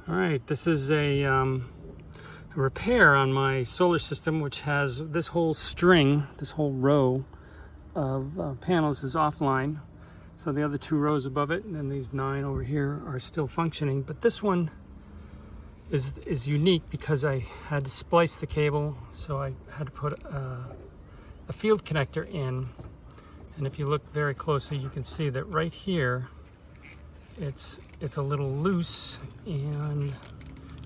All right, this is a repair on my solar system, which has this whole string, this whole row of panels is offline. So the other 2 rows above it, and then these 9 over here are still functioning. But this one is unique because I had to splice the cable, so I had to put a field connector in. And if you look very closely, you can see that right here, it's a little loose, and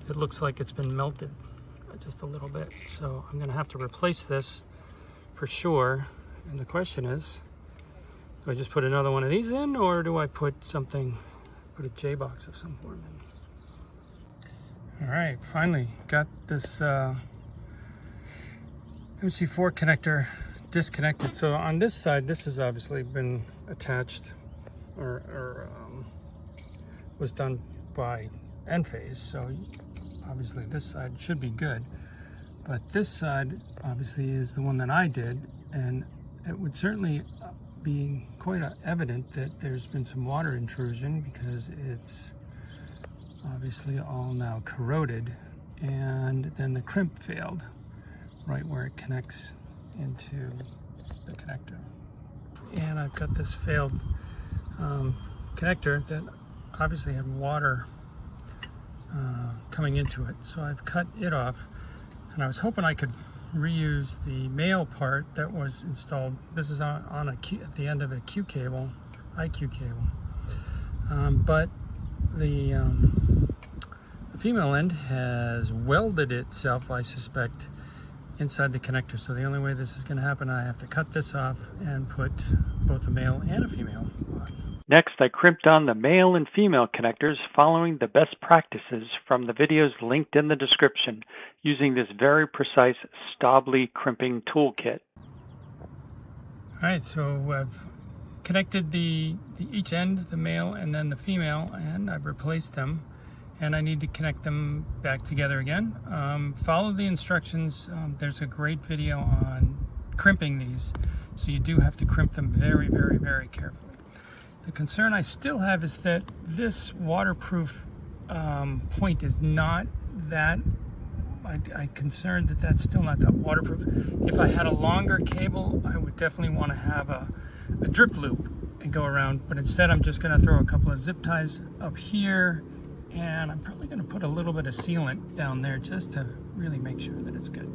it looks like it's been melted just a little bit. So I'm gonna have to replace this for sure. And the question is, do I just put another one of these in, or do I put a J-box of some form in? All right, finally got this MC4 connector disconnected. So on this side, this has obviously been attached or was done by Enphase. So obviously this side should be good. But this side obviously is the one that I did, and it would certainly be quite evident that there's been some water intrusion because it's obviously all now corroded, and then the crimp failed right where it connects into the connector. And I've got this failed connector that obviously had water coming into it, so I've cut it off, and I was hoping I could reuse the male part that was installed. This is on at the end of a Q cable, IQ cable, but the female end has welded itself, I suspect, inside the connector. So the only way this is going to happen, I have to cut this off and put both a male and a female on. Next, I crimped on the male and female connectors following the best practices from the videos linked in the description using this very precise Staubli crimping toolkit. All right, so I've connected each end, the male and then the female, and I've replaced them. And I need to connect them back together again. Follow the instructions. There's a great video on crimping these. So you do have to crimp them very, very, very carefully. The concern I still have is that this waterproof point is not that, I'm concerned that that's still not that waterproof. If I had a longer cable, I would definitely want to have a drip loop and go around, but instead I'm just gonna throw a couple of zip ties up here, and I'm probably gonna put a little bit of sealant down there just to really make sure that it's good.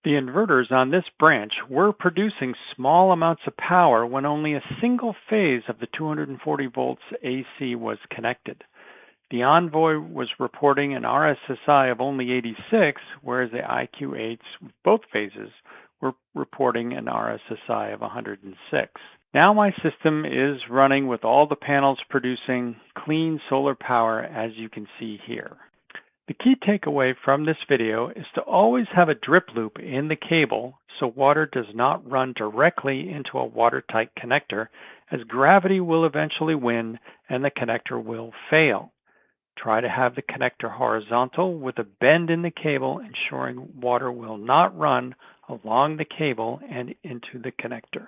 The inverters on this branch were producing small amounts of power when only a single phase of the 240 volts AC was connected. The Envoy was reporting an RSSI of only 86, whereas the IQ8s with both phases were reporting an RSSI of 106. Now my system is running with all the panels producing clean solar power, as you can see here. The key takeaway from this video is to always have a drip loop in the cable so water does not run directly into a watertight connector, as gravity will eventually win and the connector will fail. Try to have the connector horizontal with a bend in the cable, ensuring water will not run along the cable and into the connector.